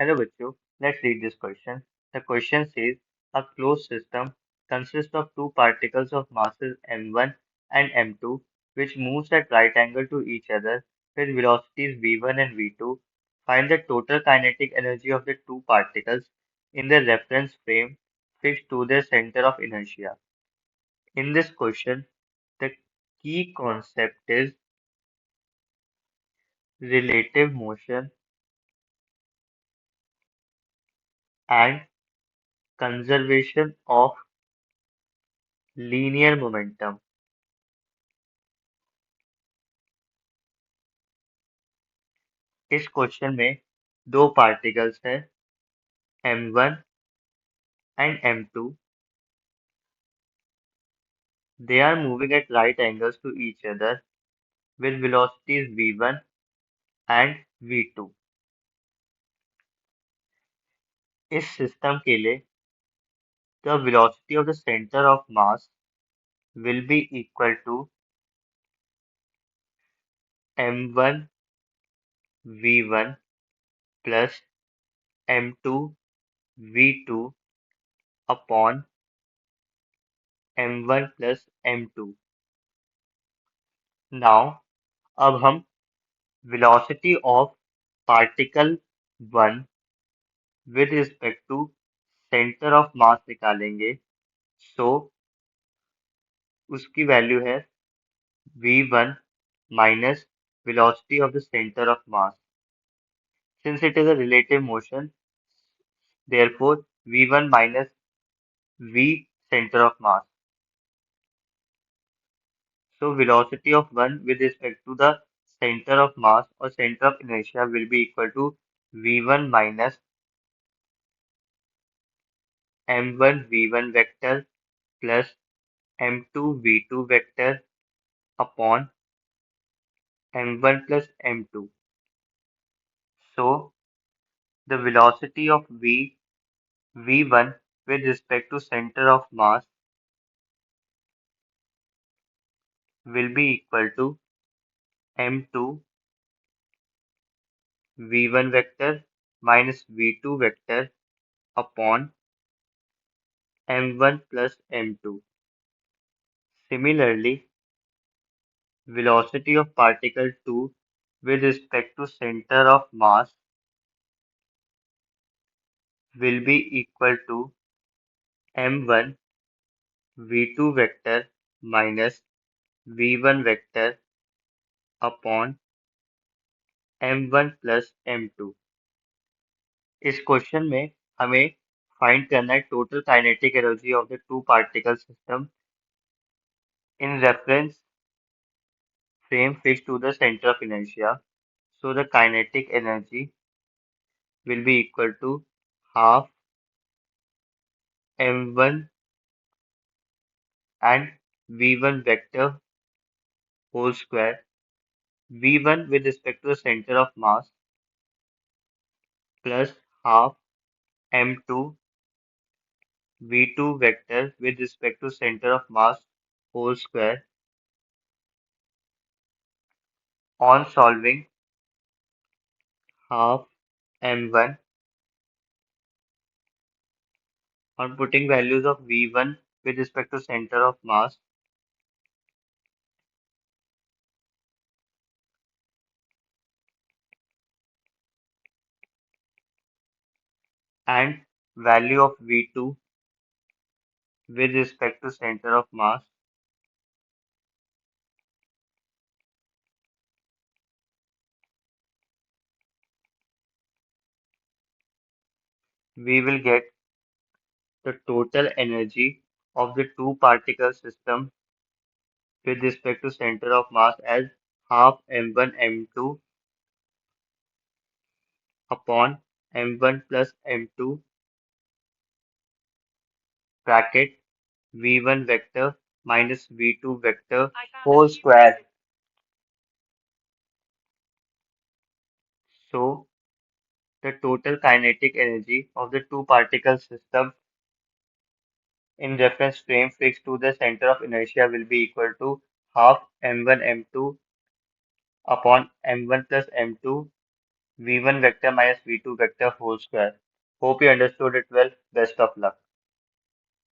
Hello, bachcho. Let's read this question. The question says a closed system consists of two particles of masses m1 and m2, which moves at right angle to each other with velocities v1 and v2. Find the total kinetic energy of the two particles in the reference frame fixed to their center of inertia. In this question, the key concept is relative motion and conservation of linear momentum. इस question में दो particles हैं m1 and m2. They are moving at right angles to each other with velocities v1 and v2. इस system के लिए the velocity of the center of mass will be equal to m1 v1 plus m2 v2 upon m1 plus m2. Now, अब हम velocity of particle 1 with respect to center of mass निकालेंगे. So उसकी value है v1 minus velocity of the center of mass. Since it is a relative motion, therefore v1 minus v center of mass. So velocity of 1 with respect to the center of mass or center of inertia will be equal to v1 minus m1 v1 vector plus m2 v2 vector upon m1 plus m2. So the velocity of v1 with respect to center of mass will be equal to m2 v1 vector minus v2 vector upon m1 plus m2. Similarly, velocity of particle 2 with respect to center of mass will be equal to m1 v2 vector minus v1 vector upon m1 plus m2. इस question में हमें find करना है total kinetic energy of the two particle system in reference frame fixed to the center of inertia. So the kinetic energy will be equal to half m1 and v1 vector whole square. v1 with respect to the center of mass plus half m2 v2 vector with respect to center of mass whole square. On solving, half m1 on putting values of v1 with respect to center of mass and value of v2 with respect to center of mass, we will get the total energy of the two particle system with respect to center of mass as half m1 m2 upon m1 plus m2 bracket v1 vector minus v2 vector whole square. So the total kinetic energy of the two particle system in reference frame fixed to the center of inertia will be equal to half m1 m2 upon m1 plus m2 v1 vector minus v2 vector whole square. Hope you understood it well. Best of luck.